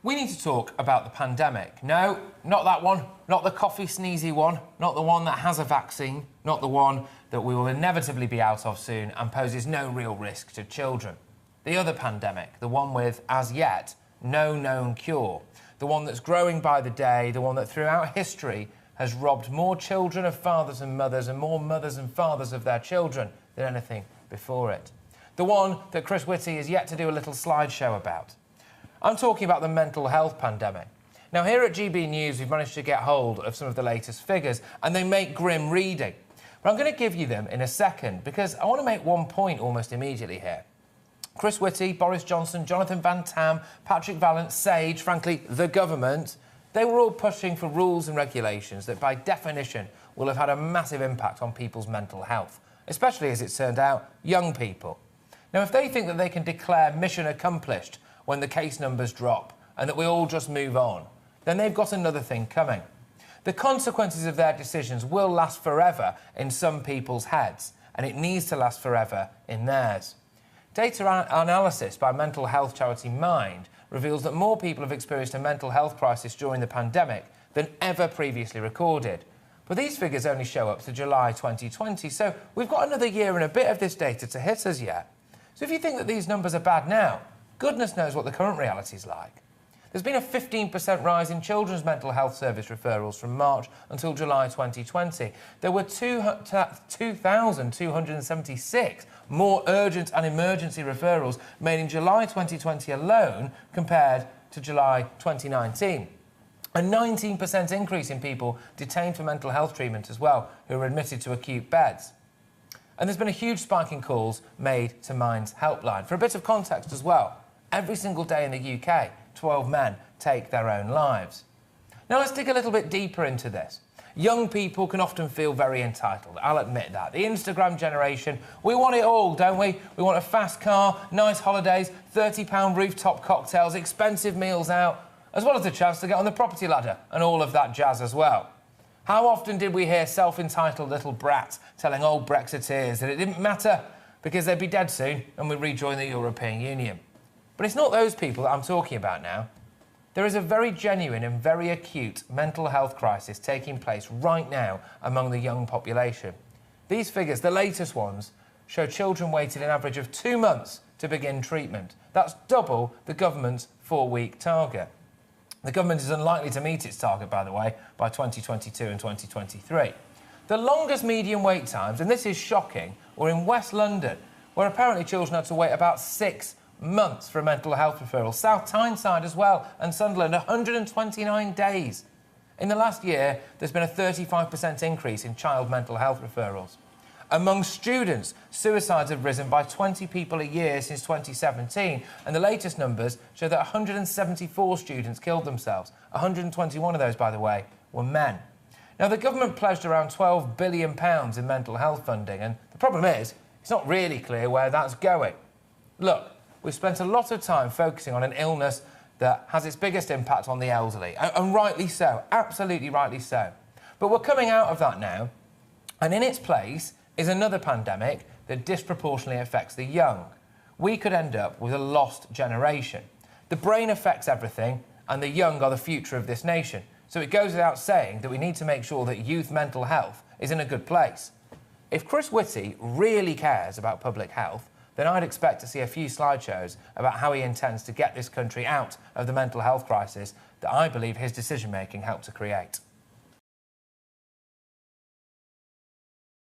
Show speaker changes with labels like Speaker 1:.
Speaker 1: We need to talk about the pandemic. No, not that one, not the coughy sneezy one, not the one that has a vaccine, not the one that we will inevitably be out of soon and poses no real risk to children. The other pandemic, the one with, as yet, no known cure. The one that's growing by the day, the one that throughout history has robbed more children of fathers and mothers and more mothers and fathers of their children than anything before it. The one that Chris Whitty is yet to do a little slideshow about. I'm talking about the mental health pandemic. Now, here at GBNews, we've managed to get hold of some of the latest figures, and they make grim reading. But I'm going to give you them in a second, because I want to make one point almost immediately here. Chris Whitty, Boris Johnson, Jonathan Van Tam, Patrick Vallance, Sage, frankly, the government, they were all pushing for rules and regulations that, by definition, will have had a massive impact on people's mental health, especially, as it turned out, young people. Now, if they think that they can declare mission accomplished when the case numbers drop and that we all just move on, then they've got another thing coming. The consequences of their decisions will last forever in some people's heads, and it needs to last forever in theirs. Data analysis by mental health charity Mind reveals that more people have experienced a mental health crisis during the pandemic than ever previously recorded. But these figures only show up to July 2020, so we've got another year and a bit of this data to hit us yet. So if you think that these numbers are bad now, goodness knows what the current reality is like. There's been a 15% rise in children's mental health service referrals from March until July 2020. There were 2,276 more urgent and emergency referrals made in July 2020 alone compared to July 2019. A 19% increase in people detained for mental health treatment as well, who were admitted to acute beds. And there's been a huge spike in calls made to Mind's helpline. For a bit of context as well, every single day in the UK, 12 men take their own lives. Now, let's dig a little bit deeper into this. Young people can often feel very entitled, I'll admit that. The Instagram generation, we want it all, don't we? We want a fast car, nice holidays, £30 rooftop cocktails, expensive meals out, as well as the chance to get on the property ladder and all of that jazz as well. How often did we hear self-entitled little brats telling old Brexiteers that it didn't matter because they'd be dead soon and we'd rejoin the European Union? But it's not those people that I'm talking about now. There is a very genuine and very acute mental health crisis taking place right now among the young population. These figures, the latest ones, show children waited an average of 2 months to begin treatment. That's double the government's 4-week target. The government is unlikely to meet its target, by the way, by 2022 and 2023. The longest median wait times, and this is shocking, were in West London, where apparently children had to wait about 6 months for a mental health referral. South Tyneside as well, and Sunderland, 129 days. In the last year, there's been a 35% increase in child mental health referrals. Among students, suicides have risen by 20 people a year since 2017, and the latest numbers show that 174 students killed themselves. 121 of those, by the way, were men. Now, the government pledged around £12 billion in mental health funding, and the problem is, it's not really clear where that's going. Look, we've spent a lot of time focusing on an illness that has its biggest impact on the elderly, and rightly so, absolutely rightly so. But we're coming out of that now, and in its place is another pandemic that disproportionately affects the young. We could end up with a lost generation. The brain affects everything, and the young are the future of this nation. So it goes without saying that we need to make sure that youth mental health is in a good place. If Chris Whitty really cares about public health, then I'd expect to see a few slideshows about how he intends to get this country out of the mental health crisis that I believe his decision-making helped to create.